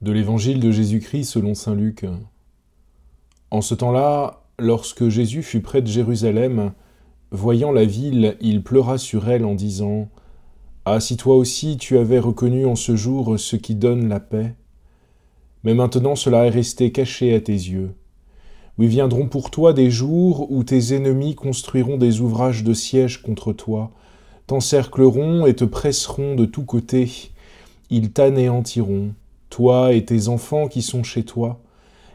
De l'Évangile de Jésus-Christ selon saint Luc. En ce temps-là, lorsque Jésus fut près de Jérusalem, voyant la ville, il pleura sur elle en disant « Ah, si toi aussi tu avais reconnu en ce jour ce qui donne la paix, mais maintenant cela est resté caché à tes yeux. Oui, viendront pour toi des jours où tes ennemis construiront des ouvrages de siège contre toi, t'encercleront et te presseront de tous côtés, ils t'anéantiront, toi et tes enfants qui sont chez toi,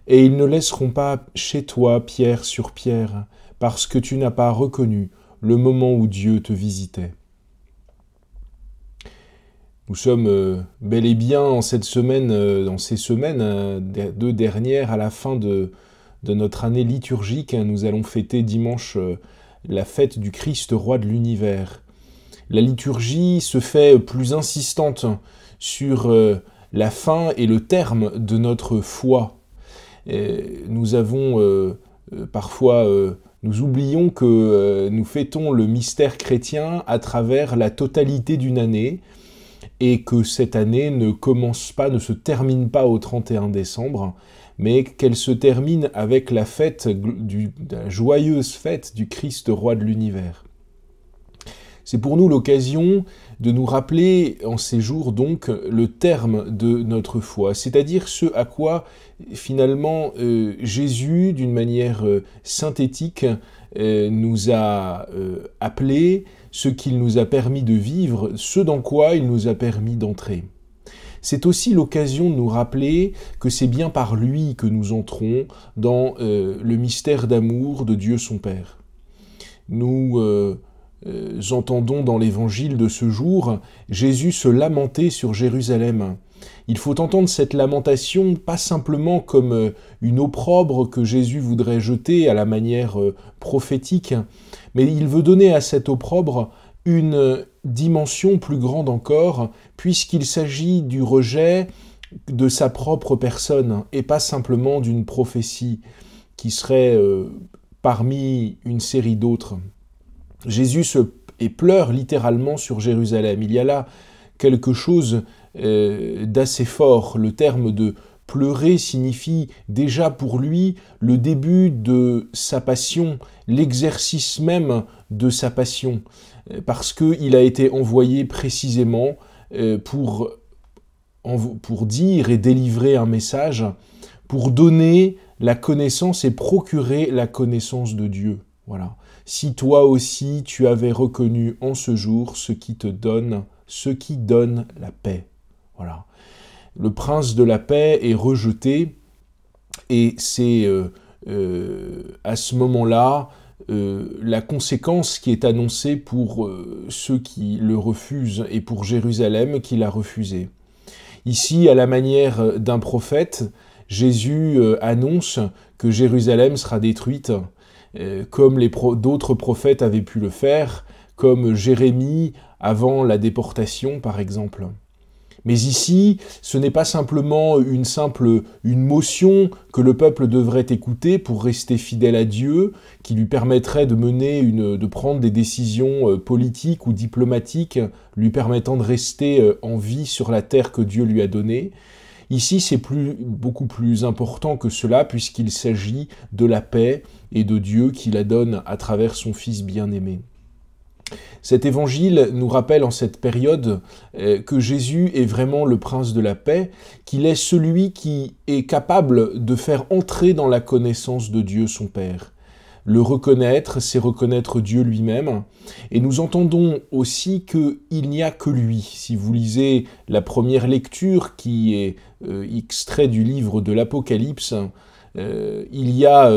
et ils ne laisseront pas chez toi pierre sur pierre, parce que tu n'as pas reconnu le moment où Dieu te visitait. » Nous sommes bel et bien en cette semaine, dans ces semaines, deux dernières, à la fin de notre année liturgique. Nous allons fêter dimanche la fête du Christ, roi de l'univers. La liturgie se fait plus insistante sur la fin et le terme de notre foi. Nous avons parfois, nous oublions que nous fêtons le mystère chrétien à travers la totalité d'une année et que cette année ne commence pas, ne se termine pas au 31 décembre, mais qu'elle se termine avec la fête, la joyeuse fête du Christ roi de l'univers. C'est pour nous l'occasion de nous rappeler en ces jours donc le terme de notre foi, c'est-à-dire ce à quoi finalement Jésus, d'une manière synthétique, nous a appelés, ce qu'il nous a permis de vivre, ce dans quoi il nous a permis d'entrer. C'est aussi l'occasion de nous rappeler que c'est bien par lui que nous entrons dans le mystère d'amour de Dieu son Père. Nous entendons dans l'évangile de ce jour Jésus se lamenter sur Jérusalem. Il faut entendre cette lamentation pas simplement comme une opprobre que Jésus voudrait jeter à la manière prophétique, mais il veut donner à cette opprobre une dimension plus grande encore, puisqu'il s'agit du rejet de sa propre personne et pas simplement d'une prophétie qui serait parmi une série d'autres. Jésus pleure littéralement sur Jérusalem. Il y a là quelque chose d'assez fort. Le terme de pleurer signifie déjà pour lui le début de sa passion, l'exercice même de sa passion, parce qu'il a été envoyé précisément pour dire et délivrer un message, pour donner la connaissance et procurer la connaissance de Dieu. Voilà. Si toi aussi tu avais reconnu en ce jour ce qui donne la paix. Voilà. Le prince de la paix est rejeté et c'est à ce moment-là la conséquence qui est annoncée pour ceux qui le refusent et pour Jérusalem qui l'a refusé. Ici, à la manière d'un prophète, Jésus annonce que Jérusalem sera détruite, comme d'autres prophètes avaient pu le faire, comme Jérémie avant la déportation par exemple. Mais ici, ce n'est pas simplement une motion que le peuple devrait écouter pour rester fidèle à Dieu, qui lui permettrait de prendre des décisions politiques ou diplomatiques, lui permettant de rester en vie sur la terre que Dieu lui a donnée. Ici, c'est beaucoup plus important que cela, puisqu'il s'agit de la paix et de Dieu qui la donne à travers son Fils bien-aimé. Cet évangile nous rappelle en cette période que Jésus est vraiment le prince de la paix, qu'il est celui qui est capable de faire entrer dans la connaissance de Dieu son Père. Le reconnaître, c'est reconnaître Dieu lui-même. Et nous entendons aussi qu'il n'y a que lui. Si vous lisez la première lecture qui est extrait du livre de l'Apocalypse, il y a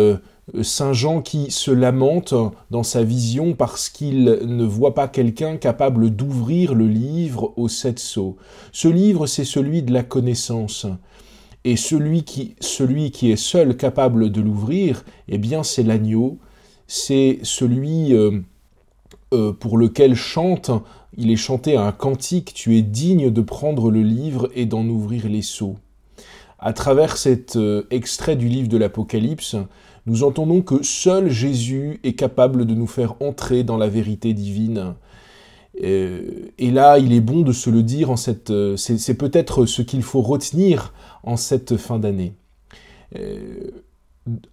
Saint Jean qui se lamente dans sa vision parce qu'il ne voit pas quelqu'un capable d'ouvrir le livre aux 7 sceaux. Ce livre, c'est celui de la connaissance. Et celui qui est seul capable de l'ouvrir, eh bien c'est l'agneau, c'est celui pour lequel il est chanté un cantique, tu es digne de prendre le livre et d'en ouvrir les sceaux. À travers cet extrait du livre de l'Apocalypse, nous entendons que seul Jésus est capable de nous faire entrer dans la vérité divine. Et là, il est bon de se le dire, c'est peut-être ce qu'il faut retenir en cette fin d'année.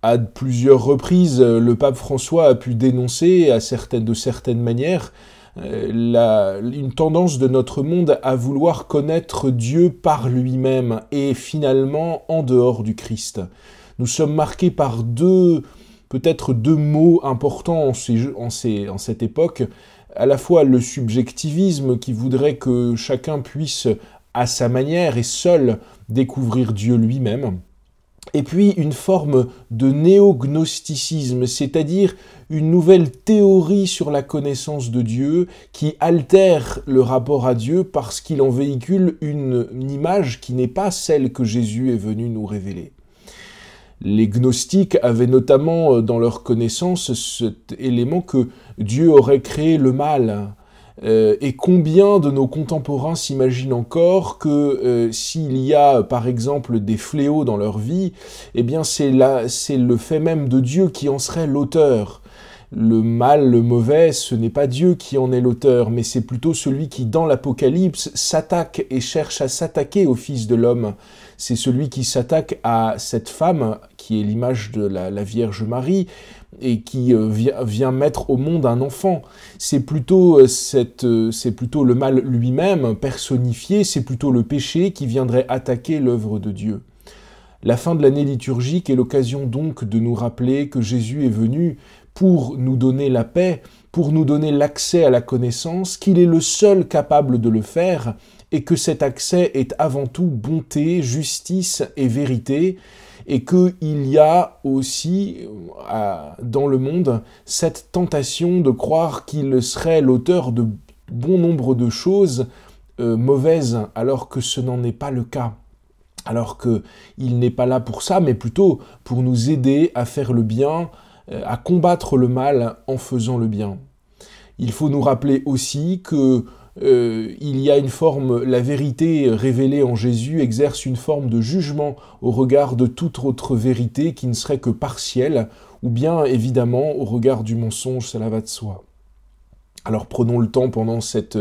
À plusieurs reprises, le pape François a pu dénoncer de certaines manières une tendance de notre monde à vouloir connaître Dieu par lui-même et finalement en dehors du Christ. Nous sommes marqués par peut-être deux mots importants en cette époque, à la fois le subjectivisme qui voudrait que chacun puisse à sa manière et seul découvrir Dieu lui-même, et puis une forme de néognosticisme, c'est-à-dire une nouvelle théorie sur la connaissance de Dieu qui altère le rapport à Dieu parce qu'il en véhicule une image qui n'est pas celle que Jésus est venu nous révéler. Les gnostiques avaient notamment dans leur connaissance cet élément que Dieu aurait créé le mal. Et combien de nos contemporains s'imaginent encore que s'il y a par exemple des fléaux dans leur vie, eh bien c'est le fait même de Dieu qui en serait l'auteur. Le mal, le mauvais, ce n'est pas Dieu qui en est l'auteur, mais c'est plutôt celui qui, dans l'Apocalypse, s'attaque et cherche à s'attaquer au Fils de l'homme. C'est celui qui s'attaque à cette femme, qui est l'image de la Vierge Marie, et qui vient mettre au monde un enfant. C'est plutôt le mal lui-même, personnifié, c'est plutôt le péché qui viendrait attaquer l'œuvre de Dieu. La fin de l'année liturgique est l'occasion donc de nous rappeler que Jésus est venu pour nous donner la paix, pour nous donner l'accès à la connaissance, qu'il est le seul capable de le faire, et que cet accès est avant tout bonté, justice et vérité, et qu'il y a aussi dans le monde cette tentation de croire qu'il serait l'auteur de bon nombre de choses mauvaises, alors que ce n'en est pas le cas. Alors qu'il n'est pas là pour ça, mais plutôt pour nous aider à faire le bien, à combattre le mal en faisant le bien. Il faut nous rappeler aussi que il y a la vérité révélée en Jésus exerce une forme de jugement au regard de toute autre vérité qui ne serait que partielle, ou bien évidemment au regard du mensonge, cela va de soi. Alors prenons le temps pendant cette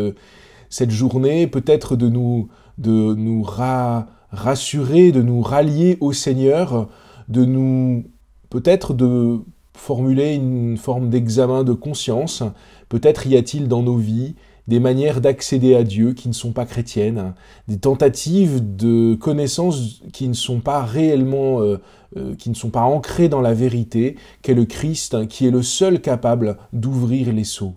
journée peut-être de nous rassurer, de nous rallier au Seigneur, peut-être de formuler une forme d'examen de conscience. Peut-être y a-t-il dans nos vies des manières d'accéder à Dieu qui ne sont pas chrétiennes, des tentatives de connaissances qui ne sont pas réellement, qui ne sont pas ancrées dans la vérité, qu'est le Christ, qui est le seul capable d'ouvrir les sceaux.